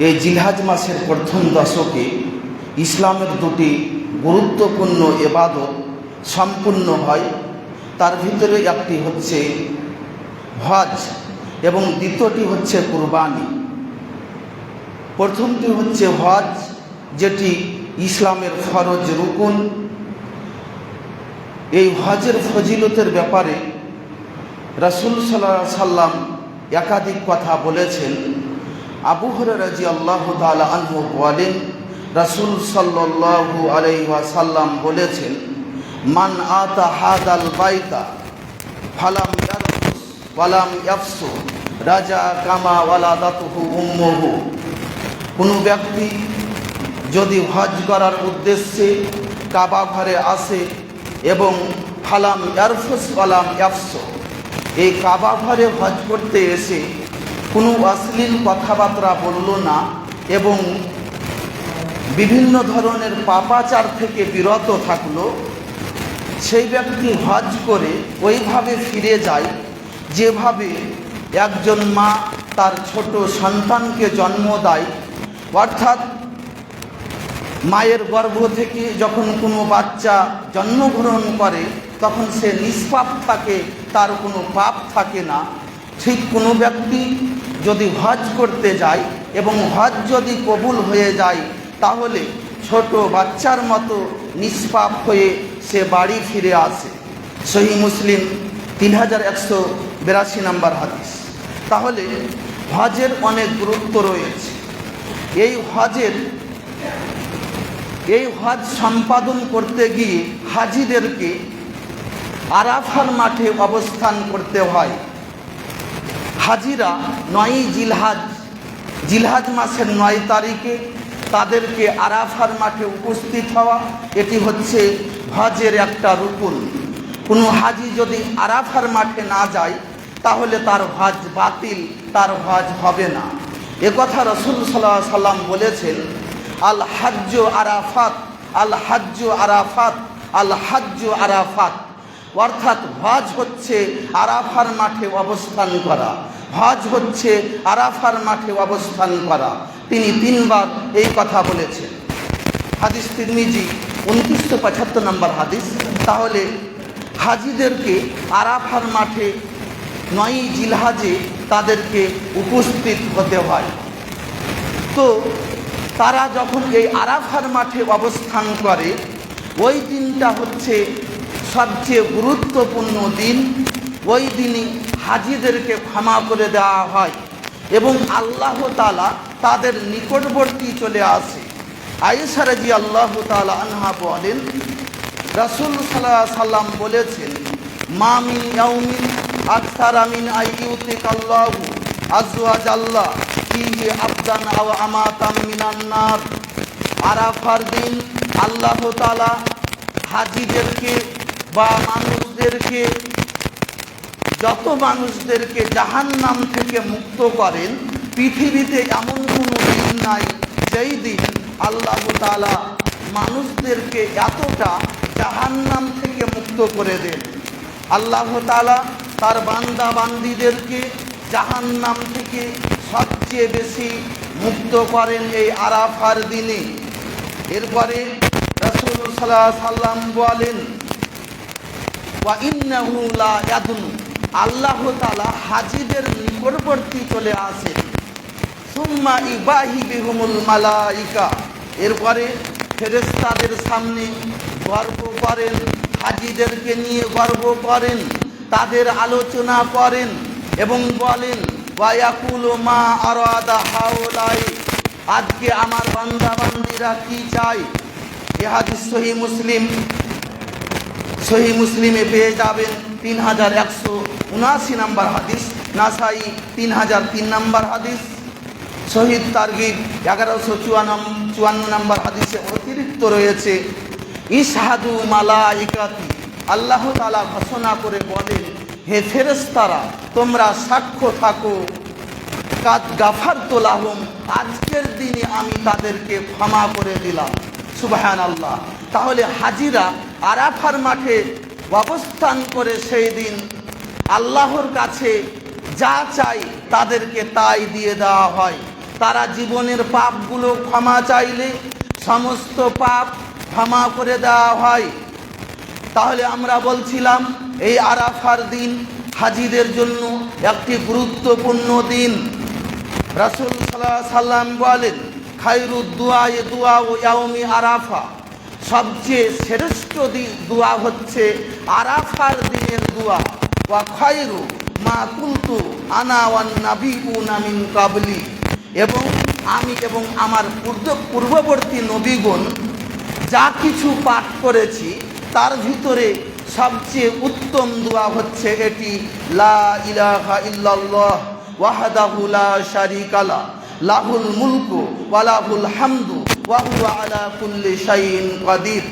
এই জিলহজ মাসের প্রথম দশকে ইসলামের দুটি গুরুত্বপূর্ণ ইবাদত সম্পূর্ণ হয়। তার ভিতরে একটি হচ্ছে হজ এবং দ্বিতীয়টি হচ্ছে কুরবানি। প্রথমটি হচ্ছে হজ, যেটি ইসলামের ফরজ রুকুন। এই হজের ফজিলতের ব্যাপারে রাসূল সাল্লাল্লাহু আলাইহি সাল্লাম একাধিক কথা বলেছেন। আবু হুরায়রা রাদিয়াল্লাহু তাআলা আনহু বলেন, রাসূল সাল্লাল্লাহু আলাইহি ওয়াসাল্লাম বলেছেন, মান আতা হাদাল বাইতা ফালাম ইয়ারফুস ওয়ালাম ইয়াফসু রাজা কামা ওয়ালাদাতুহু উম্মুহু। কোনো ব্যক্তি যদি হজ করার উদ্দেশ্যে কাবা ঘরে আসে এবং ফালাম ইয়ারফুস ওয়ালাম ইয়াফসু, এই কাবা ঘরে হজ করতে এসে কোনো অশ্লীল কথাবার্তা বলল না এবং বিভিন্ন ধরনের পাপাচার থেকে বিরত থাকলো, সেই ব্যক্তি হজ করে ওইভাবে ফিরে যায় যেভাবে একজন মা তার ছোট সন্তানকে জন্ম দেয়। অর্থাৎ মায়ের গর্ভ থেকে যখন কোনো বাচ্চা জন্মগ্রহণ করে তখন সে নিষ্পাপ থাকে, তার কোনো পাপ থাকে না। ঠিক কোনো ব্যক্তি যদি হজ করতে যায় এবং হজ যদি কবুল হয়ে যায় তাহলে ছোট বাচ্চার মতো নিষ্পাপ হয়ে সে বাড়ি ফিরে আসে। সহিহ মুসলিম 3182 নম্বর হাদিস। তাহলে হজের অনেক গুরুত্ব রয়েছে। এই হজ সম্পাদন করতে গিয়ে হাজিদেরকে আরাফার মাঠে অবস্থান করতে হয়। হাজিরা 9 জিলহজ মাসের 9 তারিখে তাদেরকে আরাফার মাঠে উপস্থিত হওয়া, এটি হচ্ছে হজের একটা রুকুন। কোনো হাজি যদি আরাফার মাঠে না যায় তাহলে তার হজ বাতিল, তার হজ হবে না। একথা রাসূল সাল্লাল্লাহু আলাইহি সাল্লাম বলেছেন, আল হাজ্জু আরাফাত, আল হাজ্জু আরাফাত, আল হাজ্জু আরাফাত। অর্থাৎ হজ হচ্ছে আরাফার মাঠে অবস্থান করা, হজ হচ্ছে আরাফার মাঠে অবস্থান করা। তিনি 3 বার এই কথা বলেছেন। হাদিস তিরমিজি 2975 নম্বর হাদিস। তাহলে হাজিদেরকে আরাফার মাঠে 9 জিলহজে তাদেরকে উপস্থিত হতে হয়। তো তারা যখন এই আরাফার মাঠে অবস্থান করে, ওই দিনটা হচ্ছে সবচেয়ে গুরুত্বপূর্ণ দিন। ওই দিনই হাজিদেরকে ক্ষমা করে দেওয়া হয় এবং আল্লাহ তাআলা তাদের নিকটবর্তী চলে আসে। আয়েশা রাদিয়াল্লাহু তাআলা আনহা বলেন, রাসূল সাল্লাল্লাহু আলাইহি সাল্লাম বলেছেন, মা মিন ইয়াউমিন আকসারা মিন আইয়ুতিকাল্লাহু আযওয়াজাল্লাহ ফিহি আবদান আও আমাতাম মিনান নার। আরাফার দিন আল্লাহ তাআলা হাজিদেরকে বা মানুষদেরকে, যত মানুষদেরকে জাহান্নাম থেকে মুক্ত করেন, পৃথিবীতে এমন কোনো দিন নাই যেই দিন আল্লাহ তাআলা মানুষদেরকে এতটা জাহান্নাম থেকে মুক্ত করে দেন। আল্লাহ তাআলা তার বান্দা বান্দীদেরকে জাহান্নাম থেকে সবচেয়ে বেশি মুক্ত করেন এই আরাফার দিনে। এরপরে রাসূল সাল্লাল্লাহু আলাইহি সাল্লাম বলেন, ওয়া ইন্নাহু লা ইয়াদুনু, আল্লাহ তাআলা হাজিদের নিকটবর্তী চলে আসেন। সুম্মা ইবাহি বিহুমুল মালাইকা, এরপরে ফেরেশতাদের সামনে গর্ব করেন, হাজিদেরকে নিয়ে গর্ব করেন, তাদের আলোচনা করেন এবং বলেন, ওয়া ইয়াকুলু মা আরাদা হাউলাই, আজকে আমার বান্দা বান্দীরা কি চায়। এ হাদিস সহিহ মুসলিমে পেয়ে যাবেন 3179 নম্বর হাদিস, নাসাই 3003 নম্বর হাদিস, শহীদ তারগিব 1154 নম্বর হাদিসে অতিরিক্ত রয়েছে, ইশহাদু মালাইকাতি, আল্লাহ তাআলা ঘোষণা করে বলেন, হে ফেরেশতারা তোমরা সাক্ষ্য থাকো, কাদ গাফারতু লাহুম, আজকের দিনে আমি তাদেরকে ক্ষমা করে দিলাম। সুবহানাল্লাহ। তাহলে হাজিরা আরাফার মাঠে অবস্থান করে সেই দিন আল্লাহর কাছে যা চাই তাদেরকে তাই দিয়ে দেওয়া হয়। তারা জীবনের পাপগুলো ক্ষমা চাইলে সমস্ত পাপ ক্ষমা করে দেওয়া হয়। তাহলে আমরা বলছিলাম এই আরাফার দিন হাজিদের জন্য একটি গুরুত্বপূর্ণ দিন। রাসূল সাল্লাল্লাহু আলাইহি সাল্লাম বলেন, খায়রুদ দুআ দুআ ইয়াউমি আরাফা, সবচেয়ে শ্রেষ্ঠ দোয়া হচ্ছে আরাফার দিনের দোয়া। ওয়া খায়রু মা কুনতু আনা ওয়ান নাবিয়ুনা মিন কাবলি, এবং আমি এবং আমার পূর্ববর্তী নবীগণ যা কিছু পাঠ করেছি তার ভিতরে সবচেয়ে উত্তম দোয়া হচ্ছে এটি, লা ইলাহা ইল্লাল্লাহ ওয়াহদাহু লা শারীকা লা, লাহুল মুলকু ওয়া লাহুল হামদু ওয়া হুয়া আলা কুল্লি শাইইন কাদির।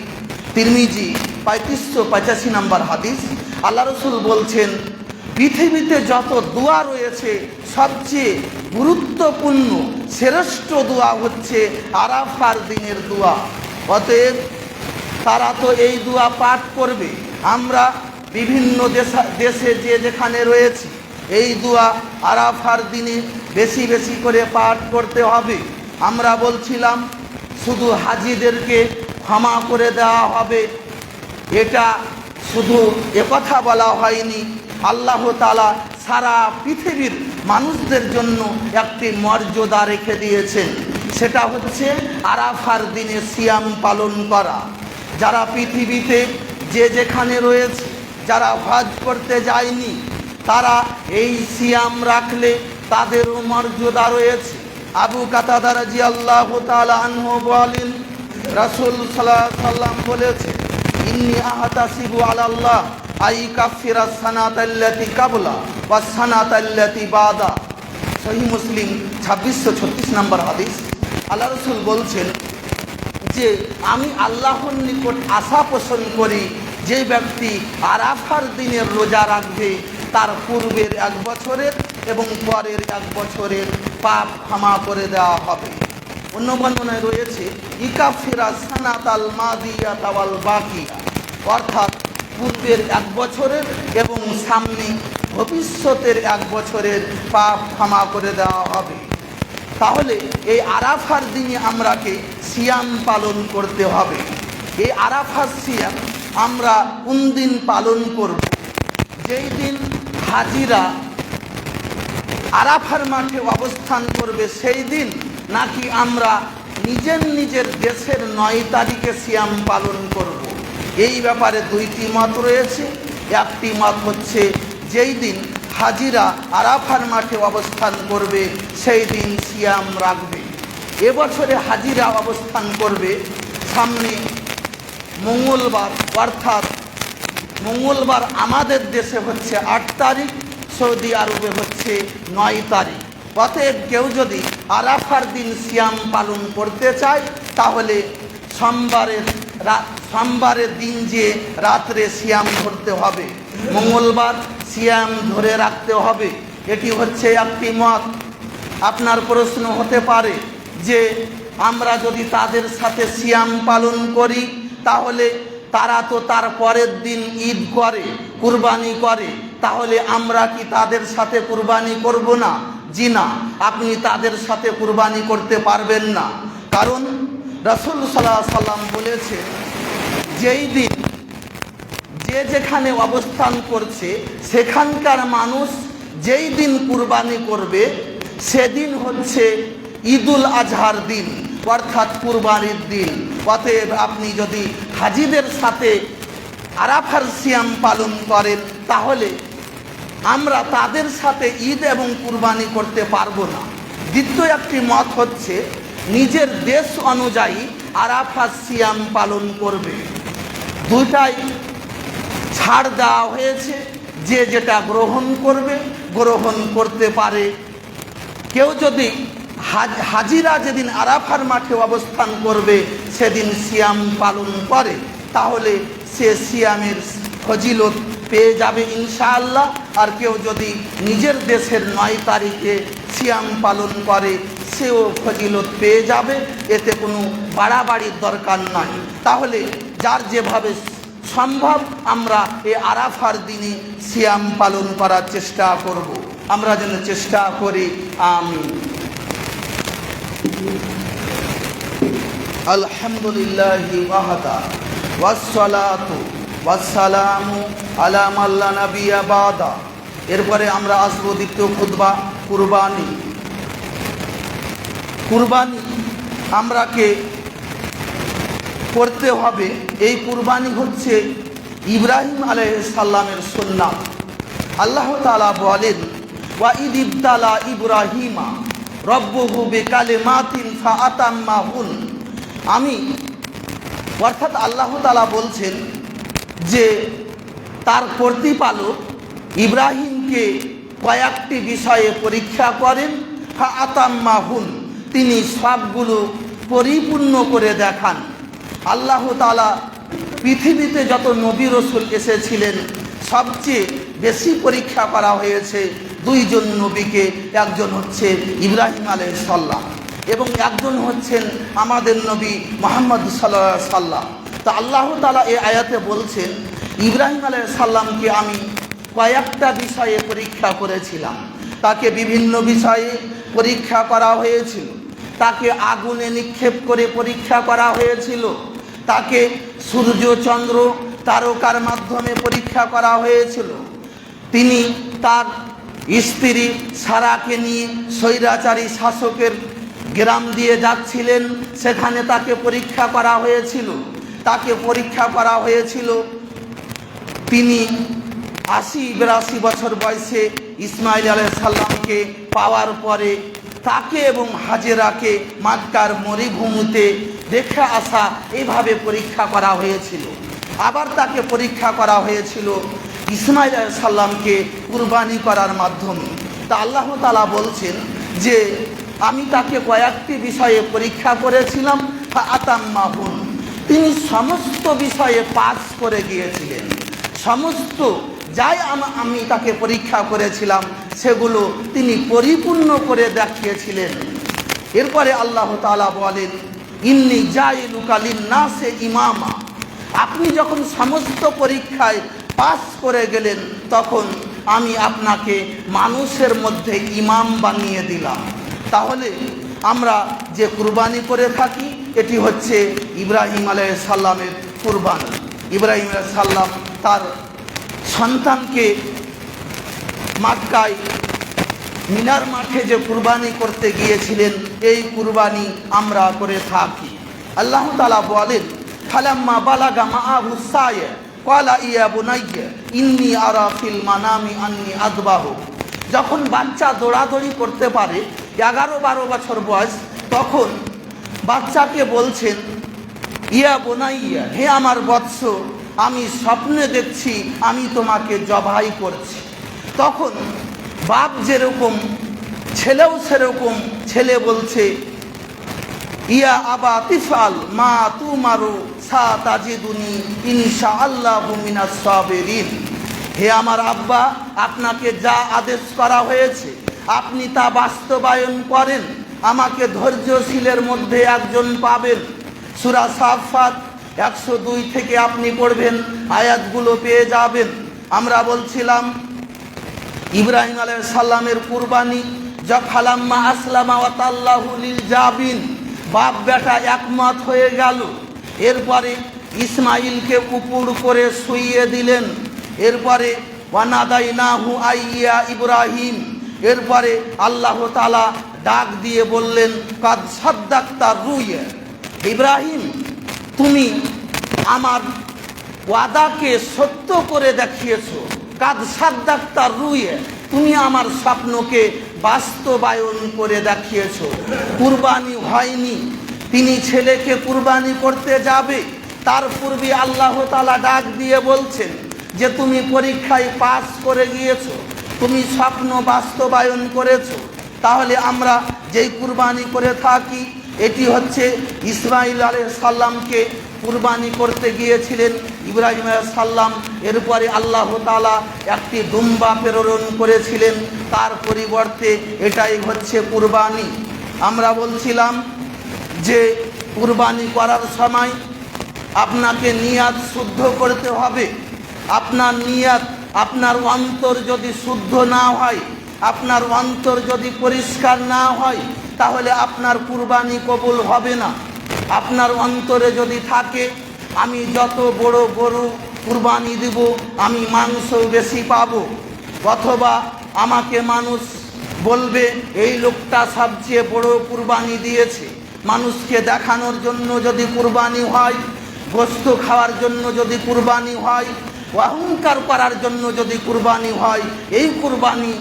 তিরমিজি 3585 নম্বর হাদিস। আল্লাহ রাসূল বলছেন, পৃথিবীতে যত দোয়া রয়েছে সবচেয়ে গুরুত্বপূর্ণ শ্রেষ্ঠ দোয়া হচ্ছে আরাফার দিনের দোয়া। অতএব তারা তো এই দোয়া পাঠ করবে। আমরা বিভিন্ন দেশে যে যেখানে রয়েছি এই দোয়া আরাফার দিনে বেশি বেশি করে পাঠ করতে হবে। আমরা বলছিলাম শুধু হাজিদেরকে ক্ষমা করে দেওয়া হবে, এটা শুধু একথা বলা হয়নি। আল্লাহ তাআলা সারা পৃথিবীর মানুষদের জন্য একটি মর্যাদা রেখে দিয়েছেন, সেটা হচ্ছে আরাফার দিনে সিয়াম পালন করা। যারা পৃথিবীতে যে যেখানে রয়েছে, যারা হজ করতে যায়নি, তারা এই সিয়াম রাখলে তাদেরও মর্যাদা রয়েছে। আবু কাতাদা রাদিয়াল্লাহু তাআলা আনহু বলেন, রাসূল সাল্লাল্লাহু আলাইহি সাল্লাম বলেছেন, ইন্নী আহতাসিবু আলাল্লাহ আই কাফিরা সানাতাল্লাতি কাবলা ওয়া সানাতাল্লাতি বাদা। সহিহ মুসলিম 2636 নম্বর হাদিস। আল্লাহ রাসূল বলছেন যে আমি আল্লাহর নিকট আশা পোষণ করি, যে ব্যক্তি আরাফার দিনের রোজা রাখবে তার পূর্বের 1 বছরের এবং পরের 1 বছরের পাপ ক্ষমা করে দেওয়া হবে। অন্য বর্ণনায় রয়েছে ইকাফিরা সানাতাল মাদিয়াতা ওয়াল বাকিয়া, অর্থাৎ পূর্বের 1 বছরের এবং সামনে ভবিষ্যতের 1 বছরের পাপ ক্ষমা করে দেওয়া হবে। তাহলে এই আরাফার দিনে আমরাকে সিয়াম পালন করতে হবে। এই আরাফার সিয়াম আমরা কোন দিন পালন করব? যেই দিন হাজিরা আরাফার মাঠে অবস্থান করবে সেই দিন, নাকি আমরা নিজের দেশের 9 তারিখে সিয়াম পালন করব? এই ব্যাপারে 2টি মত রয়েছে। একটি মত হচ্ছে যেই দিন হাজিরা আরাফার মাঠে অবস্থান করবে সেই দিন সিয়াম রাখবে। এবছরে হাজিরা অবস্থান করবে সামনে মঙ্গলবার, অর্থাৎ মঙ্গলবার আমাদের দেশে হচ্ছে 8 তারিখ, সৌদি আরবে হচ্ছে 9 তারিখ। অতএব কেউ যদি আরাফার দিন সিয়াম পালন করতে চায় তাহলে সোমবারের দিন যে রাত্রে সিয়াম ধরতে হবে, মঙ্গলবার সিয়াম ধরে রাখতে হবে। এটি হচ্ছে একটি মত। আপনার প্রশ্ন হতে পারে যে আমরা যদি তাদের সাথে সিয়াম পালন করি তাহলে তারা তো তার পরের দিন ঈদ করে, কুরবানি করে, তাহলে আমরা কি তাদের সাথে কুরবানি করব না? জি না, আপনি তাদের সাথে কুরবানি করতে পারবেন না। কারণ রাসূল সাল্লাল্লাহু আলাইহি সাল্লাম বলেছে, যেই দিন যে যেখানে অবস্থান করছে সেখানকার মানুষ যেই দিন কুরবানি করবে সেদিন হচ্ছে ঈদুল আজহার দিন, অর্থাৎ কুরবানির দিন। অতএব আপনি যদি হাজিদের সাথে আরাফার সিয়াম পালন করেন তাহলে আমরা তাদের সাথে ঈদ এবং কুরবানি করতে পারবো না। দ্বিতীয় একটি মত হচ্ছে নিজের দেশ অনুযায়ী আরাফার সিয়াম পালন করবে। দুটাই ছাড় দেওয়া হয়েছে, যে যেটা গ্রহণ করবে গ্রহণ করতে পারে। কেউ যদি হাজিরা যেদিন আরাফার মাঠে অবস্থান করবে সেদিন সিয়াম পালন করে তাহলে সে সিয়ামের ফজিলত পেয়ে যাবে ইনশাআল্লাহ। আর কেউ যদি নিজের দেশের 9 তারিখে সিয়াম পালন করে সেও ফজিলত পেয়ে যাবে, এতে কোনো বাড়াবাড়ির দরকার নয়। তাহলে যার যেভাবে সম্ভব আমরা এই আরাফার দিনে সিয়াম পালন করার চেষ্টা করব। আমরা যেন চেষ্টা করি। আমিন। আলহামদুলিল্লাহি ওয়াহদা ওয়াসসালাতু ওয়াসসালামু আলা মান লা নাবিয়্যা বাদা। এরপরে আমরা আসবো দ্বিতীয় খুতবা, কুরবানি। কুরবানি আমরাকে করতে হবে। এই কুরবানি হচ্ছে ইব্রাহিম আলাইহিস সালামের সুন্নাত। আল্লাহ তাআলা বলেন, ওয়া ইয ইবতালা ইব্রাহিমা রব্বুহু বিকালিমাতিন ফাআতাম্মাহুন। অর্থাৎ আল্লাহ তাআলা বলছেন যে তার প্রতিপালক ইব্রাহিমকে কয়েকটি বিষয়ে পরীক্ষা করেন, ফাআতাম্মাহুন, তিনি সবগুলো পরিপূর্ণ করে দেখান। আল্লাহ তাআলা পৃথিবীতে যত নবী রাসূল এসেছিলেন সবচেয়ে বেশি পরীক্ষা করা হয়েছে দুইজন নবীকে। একজন হচ্ছে ইব্রাহিম আলাইহিস সালাম এবং একজন হচ্ছেন আমাদের নবী মুহাম্মদ সাল্লাল্লাহু আলাইহি সাল্লাম। তো আল্লাহ তাআলা এই আয়াতে বলছেন, ইব্রাহিম আলাইহিস সালামকে আমি কয়েকটা বিষয়ে পরীক্ষা করেছিলাম। তাকে বিভিন্ন বিষয়ে পরীক্ষা করা হয়েছিল। তাকে আগুনে নিক্ষেপ করে পরীক্ষা করা হয়েছিল। তাকে সূর্য চন্দ্র তারকার মাধ্যমে পরীক্ষা করা হয়েছিল। তিনি তার স্ত্রী সারাকে নিয়ে স্বৈরাচারী শাসকের গ্রাম দিয়ে যাচ্ছিলেন, সেখানে তাকে পরীক্ষা করা হয়েছিল। তাকে পরীক্ষা করা হয়েছিল তিনি ৮০-৮২ বছর বয়সে ইসমাইল আলাইহিস সালামকে পাওয়ার পরে তাকে এবং হাজেরাকে মক্কার মরুভূমিতে দেখে আসা, এইভাবে পরীক্ষা করা হয়েছিল। আবার তাকে পরীক্ষা করা হয়েছিল ইসমাইল আলাইহিস সালামকে কুরবানি করার মাধ্যমে। তা আল্লাহ তাআলা বলছেন যে আমি তাকে কয়েকটি বিষয়ে পরীক্ষা করেছিলাম, ফাআতাম্মাহুন, তিনি সমস্ত বিষয়ে পাস করে গিয়েছিলেন। সমস্ত যাই আমি তাকে পরীক্ষা করেছিলাম সেগুলো তিনি পরিপূর্ণ করে দেখিয়েছিলেন। এরপরে আল্লাহ তাআলা বলেন, ইন্নী জাইলুকা লিন-নাসি ইমামা, আপনি যখন সমস্ত পরীক্ষায় পাস করে গেলেন তখন আমি আপনাকে মানুষের মধ্যে ইমাম বানিয়ে দিলাম। তাহলে আমরা যে কুরবানি করে থাকি এটি হচ্ছে ইব্রাহিম আলাইহিস সালামের কুরবানি। ইব্রাহিম আলাইহিস সালাম তার সন্তানকে মক্কায় মিনার মাঠে যে কুরবানি করতে গিয়েছিলেন, এই কুরবানি আমরা করে থাকি। আল্লাহ তাআলা বলেন, ফালাম্মা বালাগা মাআহু সায় ক্বালা ইয়া বুনাইয়া ইন্নী আরা ফিল মানামি আন্নী আযবাহু। যখন বাচ্চা দৌড়াদৌড়ি করতে পারে 11-12 বছর বয়স, তখন বাচ্চাকে বলছেন, ইয়া বুনাইয়া, হে আমার বৎস, আমি স্বপ্নে দেখছি আমি তোমাকে জবাই করছি। তখন বাপ যেরকম ছেলেও সেরকম, ছেলে বলছে, ইয়া আবা তিফাল মা তুমারু সাতাজিদুনি ইনশাআল্লাহু মিনাস সাবিরিন। হে আমার আব্বা, আপনাকে যা আদেশ করা হয়েছে আপনি তা বাস্তবায়ন করেন, আমাকে ধৈর্যশীলের মধ্যে একজন পাবেন। সূরা সাফফাত 102 থেকে আপনি পড়বেন, আয়াতগুলো পেয়ে যাবেন। আমরা বলছিলাম ইব্রাহিম আলাইহিস সালামের কুরবানি ফালাম্মা আসলামা ওয়া তাল্লাহু লিল জাবিন, বাপ বেটা একমত হয়ে গেল। এরপরে ইসমাইলকে উপর করে শুইয়ে দিলেন। এরপরে ওয়ানাদাইনাহু আইয়া ইব্রাহিম, এরপরে আল্লাহ তাআলা ডাক দিয়ে বললেন, কাদ সাদ্দাকতা রুইয়া, ইব্রাহিম তুমি আমার ওয়াদাকে সত্য করে দেখিয়েছো। কাদ সাদ্দাকতা রুইয়া, তুমি আমার স্বপ্নকে বাস্তবায়ন করে দেখিয়েছো। কুরবানি হয়নি, তিনি ছেলেকে কুরবানি করতে যাবে, তার পূর্বে আল্লাহ তাআলা ডাক দিয়ে বলছেন যে তুমি পরীক্ষায় পাস করে গিয়েছো, তুমি স্বপ্ন বাস্তবায়ন করেছো। তাহলে আমরা যেই কুরবানি করে থাকি এটি হচ্ছে ইসমাইল আলাইহিস সালামকে কুরবানি করতে গিয়েছিলেন ইব্রাহিম আলাইহিস সালাম। এরপরে আল্লাহ তাআলা একটি দুম্বা প্রেরণ করেছিলেন, তার পরিবর্তে এটাই হচ্ছে কুরবানি। আমরা বলছিলাম যে কুরবানি করার সময় আপনাকে নিয়াত শুদ্ধ করতে হবে। আপনার নিয়াত, আপনার অন্তর যদি শুদ্ধ না হয়, আপনার অন্তর যদি পরিষ্কার না হয়, তাহলে আপনার কুরবানি কবুল হবে না। আপনার অন্তরে যদি থাকে আমি যত বড় গরু কুরবানি দিব আমি মাংস বেশি পাবো, অথবা আমাকে মানুষ বলবে এই লোকটা সবচেয়ে বড় কুরবানি দিয়েছে, মানুষকে দেখানোর জন্য যদি কুরবানি হয়, গোশত খাওয়ার জন্য যদি কুরবানি হয়, অহংকার করার জন্য যদি কুরবানি হয়, এই কুরবানি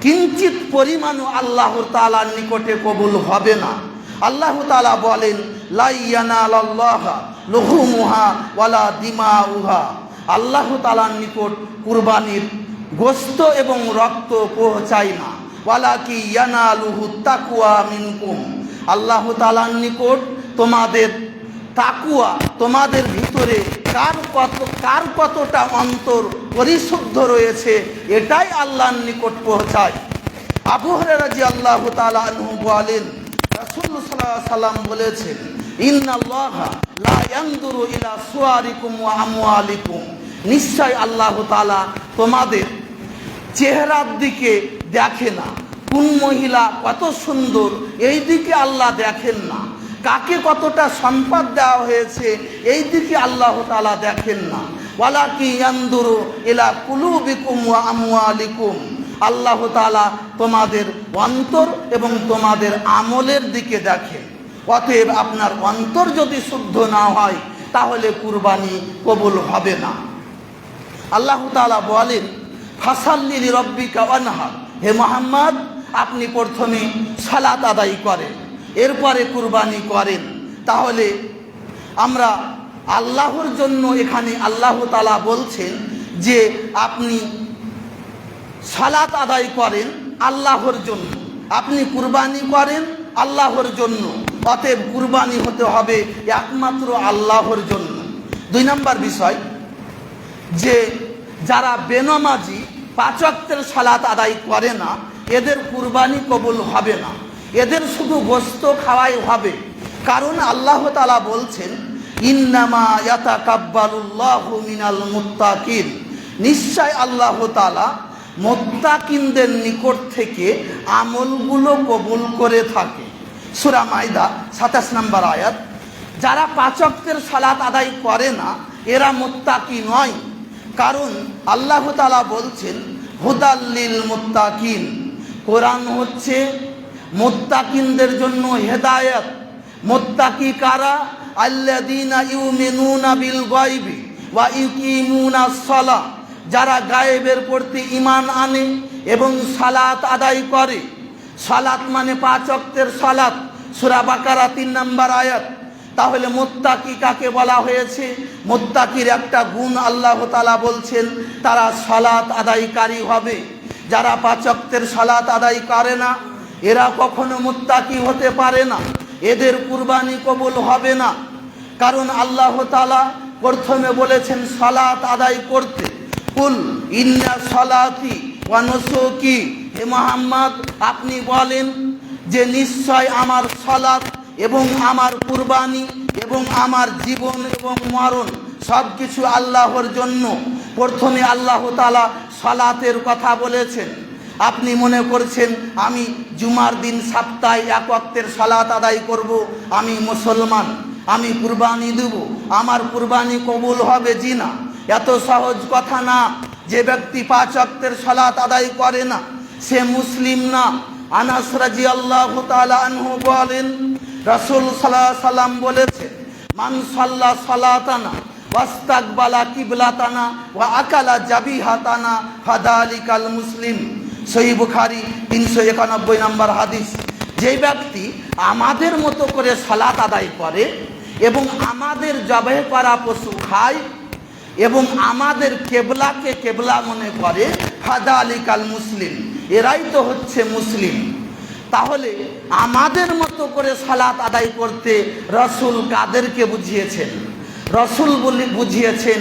কিঞ্চিত পরিমাণও আল্লাহ তাআলার নিকটে কবুল হবে না। আল্লাহ তাআলা বলেন লা ইয়ানালাল্লাহা লুহুমুহা ওয়ালা দিমাউহা, আল্লাহ তাআলার নিকট কুরবানির গোশত এবং রক্ত পৌঁছায় না। ওয়ালাকি ইয়ানালুহু তাকওয়া মিনকুম, আল্লাহ তাআলার নিকট তোমাদের তাকওয়া, তোমাদের ভিতরে কার কতটা অন্তর পরিশুদ্ধ রয়েছে এটাই আল্লাহর নিকট পৌঁছায়। আবু হুরায়রা রাদিয়াল্লাহু তাআলা আনহু বলেন রাসূল সাল্লাল্লাহু আলাইহি সাল্লাম বলেছেন ইন্নাল্লাহা লা ইয়ানজুরু ইলা সুওয়ারিকুম ওয়া আমওয়ালিকুম, নিশ্চয় আল্লাহ তাআলা তোমাদের চেহারার দিকে দেখে না, কোন মহিলা কত সুন্দর এই দিকে আল্লাহ দেখেন না, কাকে কতটা সম্পদ দেওয়া হয়েছে এই দিকে আল্লাহ তাআলা দেখেন না। ওয়ালাকি ইয়ানজুরু ইলা কুলুবিকুম ওয়া আমওয়ালিকুম, আল্লাহ তাআলা তোমাদের অন্তর এবং তোমাদের আমলের দিকে দেখেন। অতএব আপনার অন্তর যদি শুদ্ধ না হয় তাহলে কুরবানি কবুল হবে না। আল্লাহ তাআলা বলেন ফাসাল্লি লিরাব্বিকা ওয়ানহার, হে মুহাম্মদ আপনি প্রথমে সালাত আদায় করেন, এরপরে কুরবানি করেন। তাহলে আমরা আল্লাহর জন্য, এখানে আল্লাহ তাআলা বলছেন যে আপনি সালাত আদায় করেন আল্লাহর জন্য, আপনি কুরবানি করেন আল্লাহর জন্য। অতএব কুরবানি হতে হবে একমাত্র আল্লাহর জন্য। 2 নম্বর বিষয়, যে যারা বেনামাজি 5 ওয়াক্তের সালাত আদায় করে না এদের কুরবানি কবুল হবে না, এদের শুধু গোশত খাওয়াই হবে। কারণ আল্লাহ তাআলা বলছেন ইন্নামা ইয়াতাকাব্বালুল্লাহু মিনাল মুত্তাকিন, নিশ্চয় আল্লাহ তাআলা মুত্তাকিনদের নিকট থেকে আমলগুলো কবুল করে থাকে। সূরা মাইদা 27 নম্বর আয়াত। যারা 5 ওয়াক্তের সালাত আদায় করে না এরা মুত্তাকি নয়, কারণ আল্লাহ তাআলা বলছেন হুদাল্লিল মুত্তাকিন, কোরআন হচ্ছে মুত্তাকিনদের জন্য হেদায়েত। মুত্তাকি কারা? আল্লাযীনা ইউমিনুনা বিল গায়বি ওয়া ইউকিমুনাস সালাহ, যারা গায়েবের প্রতি ঈমান আনে এবং সালাত আদায় করে। সালাত মানে 5 ওয়াক্তের সালাত, সূরা বাকারা 3 নম্বর আয়াত। তাহলে মুত্তাকি কাকে বলা হয়েছে? মুত্তাকির একটা গুণ আল্লাহ তাআলা বলছেন তারা সালাত আদায়কারী হবে। যারা 5 ওয়াক্তের সালাত আদায় করে না এরা কখনো মুত্তাকি হতে পারে না, এদের কুরবানি কবুল হবে না। কারণ আল্লাহ তাআলা প্রথমে বলেছেন সালাত আদায় করতে, কুল ইন্না সালাতি ওয়া নুসুকি, হে মুহাম্মদ আপনি বলেন যে নিশ্চয় আমার সালাত এবং আমার কুরবানি এবং আমার জীবন এবং মরণ সব কিছু আল্লাহর জন্য। প্রথমে আল্লাহ তাআলা সালাতের কথা বলেছেন। আপনি মনে করছেন আমি জুমার দিন সপ্তাহে 1 ওয়াক্তের সালাত আদায় করব, আমি মুসলমান, আমি কুরবানি দেব, আমার কুরবানি কবুল হবে? জি না, এত সহজ কথা না। যে ব্যক্তি 5 ওয়াক্তের সালাত আদায় করে না সে মুসলিম না। আনাস রাদিয়াল্লাহু তাআলা আনহু বলেন রাসূল সাল্লাল্লাহু আলাইহি সাল্লাম বলেছেন মান সাল্লা সালাতানা ওয়াস্তাকবালা কিবলাতানা ওয়া আকালা জাবিহাতানা ফাদালিকাল মুসলিম। সহিহ বুখারী 391 নম্বর হাদিস। যে ব্যক্তি আমাদের মতো করে সালাত আদায় করে এবং আমাদের জবাহ করা পশু খায় এবং আমাদের কেবলাকে কেবলা মনে করে, ফাদালিকাল মুসলিম, এরাই তো হচ্ছে মুসলিম। তাহলে আমাদের মতো করে সালাত আদায় করতে রাসূল কাদেরকে বুঝিয়েছেন? রাসূল বুঝিয়েছেন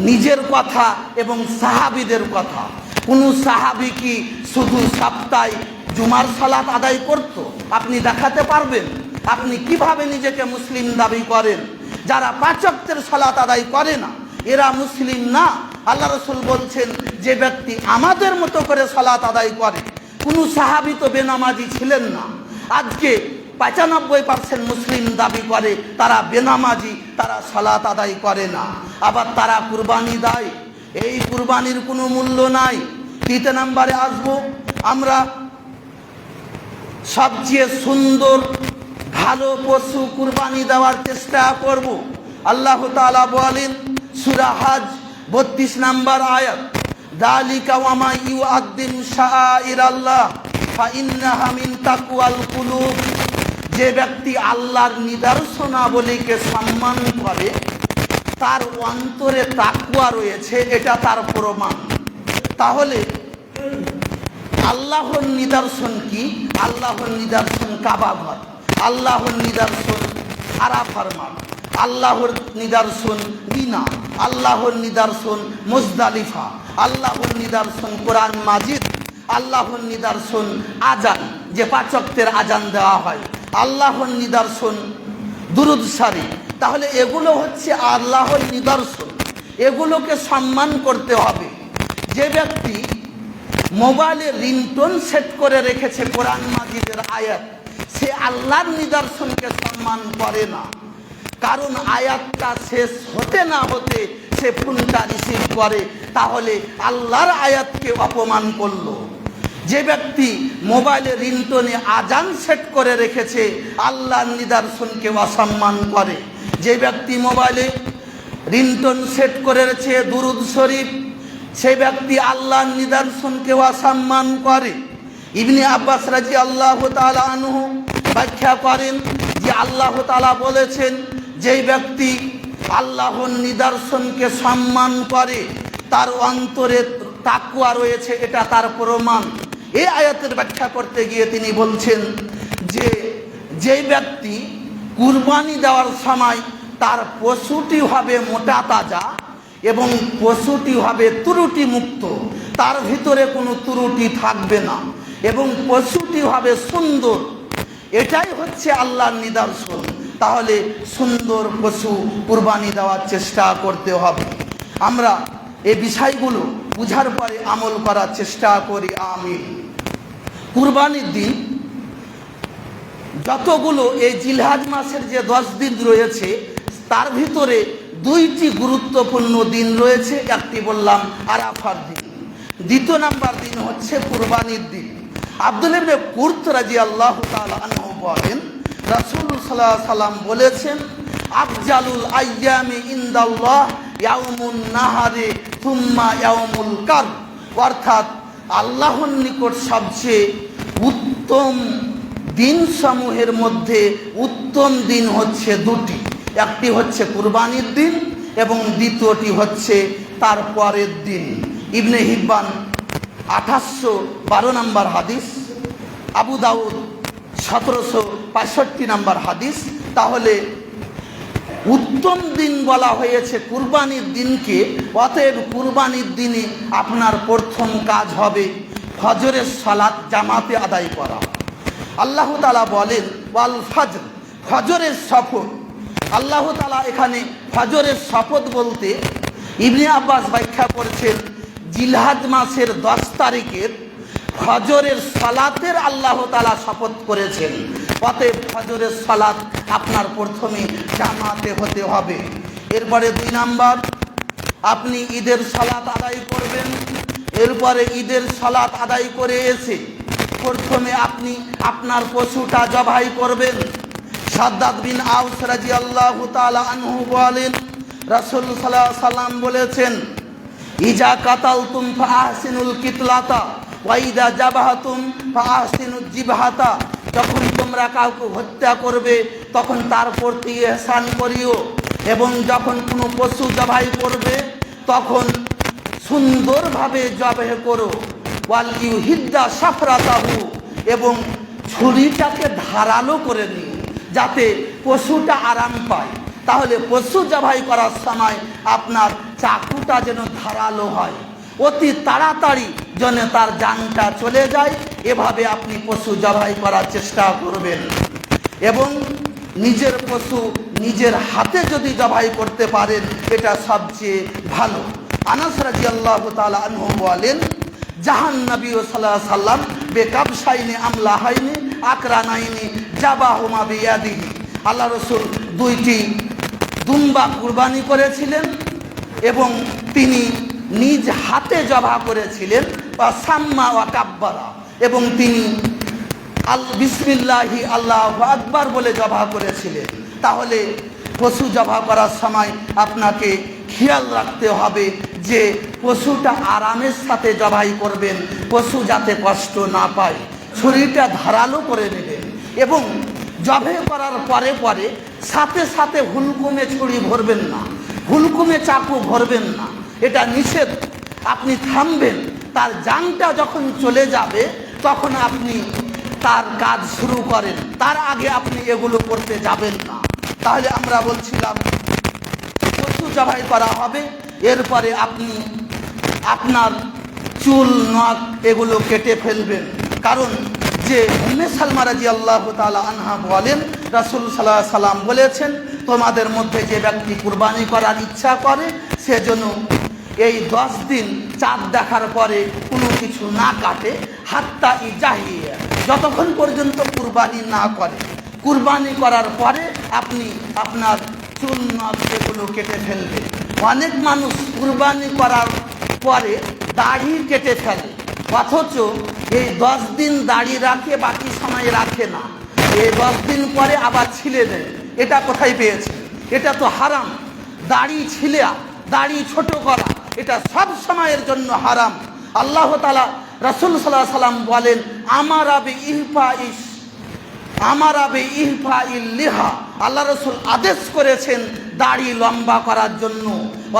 নিজের কথা এবং সাহাবীদের কথা। কোন সাহাবী কি শুধু সপ্তাহে জুমার সালাত আদায় করত? আপনি দেখাতে পারবেন? আপনি কিভাবে নিজেকে মুসলিম দাবি করেন? যারা 5 ওয়াক্তের সালাত আদায় করে না এরা মুসলিম না। আল্লাহ রাসূল বলছেন যে ব্যক্তি আমাদের মতো করে সালাত আদায় করে, কোন সাহাবী তো বেনামাজি ছিলেন না, আজকে 95% মুসলিম দাবি করে তারা বেনামাজি, তারা সালাত আদায় করে না, আবার তারা কুরবানি দেয়। এই কুরবানির কোনো মূল্য নাই। 3 নম্বরে আসবো, আমরা সবচেয়ে সুন্দর ভালো পশু কুরবানি দেওয়ার চেষ্টা করব। আল্লাহ তাআলা বলেন সূরা হজ 32 নম্বর আয়াত, যালিকা ওয়া মা ইউআদ্দিমু শাআইরাল্লাহ ফাইন্নাহা মিন তাকওয়াল কুলুব। যে ব্যক্তি আল্লাহর নিদর্শনাবলীকে সম্মান করে তার অন্তরে তাকওয়া রয়েছে, এটা তার প্রমাণ। তাহলে আল্লাহর নিদর্শন কি? আল্লাহর নিদর্শন কাবা ঘর, আল্লাহর নিদর্শন আরাফার মাঠ, আল্লাহর নিদর্শন মিনা, আল্লাহর নিদর্শন মুজদালিফা, আল্লাহর নিদর্শন কোরআন মাজিদ, আল্লাহর নিদর্শন আজান, যে 5 ওয়াক্তের আজান দেওয়া হয়, আল্লাহর নিদর্শন দুরুদ শরীফ। তাহলে এগুলো হচ্ছে আল্লাহর নিদর্শন, এগুলোকে সম্মান করতে হবে। যে ব্যক্তি মোবাইলে রিংটোন সেট করে রেখেছে কোরআন মাজিদের আয়াত, সে আল্লাহর নিদর্শনকে সম্মান করে না, কারণ আয়াতটা শেষ হতে না হতে সে ফোনটা রিসিভ করে, তাহলে আল্লাহর আয়াতকে অপমান করলো। যে ব্যক্তি মোবাইলে রিংটোনে আজান সেট করে রেখেছে আল্লাহর নিদর্শনকে অসম্মান করে। যে ব্যক্তি মোবাইলে রিংটোন সেট করে রেখেছে দুরুদ শরীফ, সেই ব্যক্তি আল্লাহর নিদর্শনকে অসম্মান করে। ইবনে আব্বাস রাদিয়াল্লাহু তাআলা আনহু ব্যাখ্যা করেন যে আল্লাহ তাআলা বলেছেন, যেই ব্যক্তি আল্লাহর নিদর্শনকে সম্মান করে তার অন্তরে তাকওয়া রয়েছে, এটা তার প্রমাণ। এই আয়াতের ব্যাখ্যা করতে গিয়ে তিনি বলছেন যে যেই ব্যক্তি কুরবানি দেওয়ার সময় তার পশুটি হবে মোটা তাজা এবং পশুটি হবে ত্রুটি মুক্ত, তার ভিতরে কোনো ত্রুটি থাকবে না, এবং পশুটি হবে সুন্দর, এটাই হচ্ছে আল্লাহর নিদর্শন। তাহলে সুন্দর পশু কুরবানি দেওয়ার চেষ্টা করতে হবে। আমরা এই বিষয়গুলো বুঝার পরে আমল করার চেষ্টা করি। আমিন। কুরবানির দিন যতগুলো এই জিলহজ মাসের যে 10 দিন রয়েছে তার ভিতরে 2টি গুরুত্বপূর্ণ দিন রয়েছে। একটি বললাম আরাফার দিন, 2 নম্বর দিন হচ্ছে কুরবানির দিন। আব্দুল্লাহ ইবনে কুরত রাদিয়াল্লাহু তাআলা আনহু বলেন, রাসূল সাল্লাল্লাহু আলাইহি সাল্লাম বলেছেন, আফজালুল আইয়ামি ইনদাল্লাহ ইয়াউমুন নাহারি থুম্মা ইয়াউমুল কার। অর্থাৎ আল্লাহর নিকট সবচেয়ে উত্তম দিনসমূহের মধ্যে উত্তম দিন হচ্ছে 2টি। একটি হচ্ছে কুরবানির দিন এবং দ্বিতীয়টি হচ্ছে তার পরের দিন। ইবনে হিব্বান 2812 নম্বর হাদিস, আবু দাউদ 1765 নম্বর হাদিস। তাহলে উত্তম দিন বলা হয়েছে কুরবানির দিনকে। অতএব কুরবানির দিনে আপনার প্রথম কাজ হবে ফজরের সালাত জামাতে আদায় করা। আল্লাহ তাআলা বলেন ওয়াল ফজর, ফজরের শপথ। আল্লাহ তাআলা এখানে ফজরের শপথ বলতে ইবনে আব্বাস ব্যাখ্যা করেছেন, জিলহজ মাসের 10 তারিখের ফজরের সালাতের আল্লাহ তাআলা শপথ করেছেন। অতএব ফজরের সালাত আপনার প্রথমে জামাতে হতে হবে। এরপরে 2 নাম্বার, আপনি ঈদের সালাত আদায় করবেন। এরপরে ঈদের সালাত আদায় করে এসে প্রথমে আপনি আপনার পশুটা জবাই করবেন। সাদ্দাদ বিন আউস রাদিয়াল্লাহু তাআলা আনহু বলেন, রাসূল সাল্লাল্লাহু আলাইহি সাল্লাম বলেছেন, ইজা কাতালতুম ফাহসিনুল কিতলাতা ওয়া ইজা জাবাহাতুম ফাহসিনুজ জিবহাতা। যখন তোমরা কাউকে হত্যা করবে তখন তার প্রতি ইহসান করিও, এবং যখন কোনো পশু জবাই করবে তখন সুন্দরভাবে জবাই করো। ওয়াল ইউহিদ্দা সাফরাতাহু, এবং ছুরিটাকে ধারালো করে নিও যাতে পশুটা আরাম পায়। তাহলে পশু জবাই করার সময় আপনার চাকুটা যেন ধারালো হয়, অতি তাড়াতাড়ি যেন তার জানটা চলে যায়। এভাবে আপনি পশু জবাই করার চেষ্টা করবেন, এবং নিজের পশু নিজের হাতে যদি জবাই করতে পারেন এটা সবচেয়ে ভালো। আনাস রাদিয়াল্লাহু তাআলা আনহু বলেন, জাহান নবী সাল্লাল্লাহু আলাইহি সাল্লাম বেকাবসাইনি আমলাহাইনি আকরানাইনি জাবাহুমা বিয়াদিহি। আল্লাহ রসুল দুইটি দুম্বা কুরবানি করেছিলেন এবং তিনি নিজ হাতে জবাহ করেছিলেন, সাম্মা ওয়া কাব্বারা, এবং তিনি বিসমিল্লাহি আল্লাহু আকবার বলে জবাহ করেছিলেন। তাহলে পশু জবাহ করার সময় আপনাকে খেয়াল রাখতে হবে যে পশুটা আরামের সাথে জবাই করবেন, পশু যাতে কষ্ট না পায়, শরীরটা ধারালো করে নেবেন এবং জবাই করার পরে পরে সাথে সাথে হুলকুমে ছুরি ভরবেন না, হুলকুমে চাকু ভরবেন না, এটা নিষেধ। আপনি থামবেন, তার জানটা যখন চলে যাবে তখন আপনি তার কাজ শুরু করেন, তার আগে আপনি এগুলো করতে যাবেন না। তাহলে আমরা বলছিলাম পশু জবাই করা হবে, এরপরে আপনি আপনার চুল নখ এগুলো কেটে ফেলবেন। কারণ যে উম্মে সালমা রাদিয়াল্লাহু তাআলা আনহা বলেন, রাসূল সাল্লাল্লাহু আলাইহি সাল্লাম বলেছেন, তোমাদের মধ্যে যে ব্যক্তি কুরবানি করার ইচ্ছা করে সে যেন এই 10 দিন চাঁদ দেখার পরে কোনো কিছু না কাটে, হাত্তা ইজাহিয়া, যতক্ষণ পর্যন্ত কুরবানি না করে। কুরবানি করার পরে আপনি আপনার চুল নখ এগুলো কেটে ফেলবেন। অনেক মানুষ কুরবানি করার পরে দাড়ি কেটে ফেলে, অথচ এই 10 দিন দাড়ি রাখে, বাকি সময় রাখে না, এই 10 দিন পরে আবার ছিলে দেয়। এটা কোথায় পেয়েছে? এটা তো হারাম। দাড়ি ছিলা, দাড়ি ছোট করা, এটা সব সময়ের জন্য হারাম। আল্লাহ তাআলা, রাসূল সাল্লাল্লাহু আলাইহি সাল্লাম বলেন, আমারাবে ইহফাইল লিহা, আল্লাহ রসুল আদেশ করেছেন দাড়ি লম্বা করার জন্য।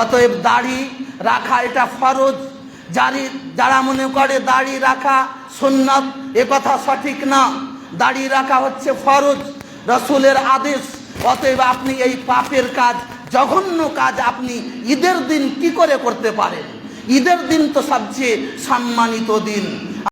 অতএব দাড়ি রাখা এটা ফরজ। যারা মনে করে দাড়ি রাখা সুন্নাত, এ কথা সঠিক না। দাড়ি রাখা হচ্ছে ফরজ, রসুলের আদেশ। অতএব আপনি এই পাপের কাজ, জঘন্য কাজ আপনি ঈদের দিন কি করে করতে পারেন? ঈদের দিন তো সবচেয়ে সম্মানিত দিন।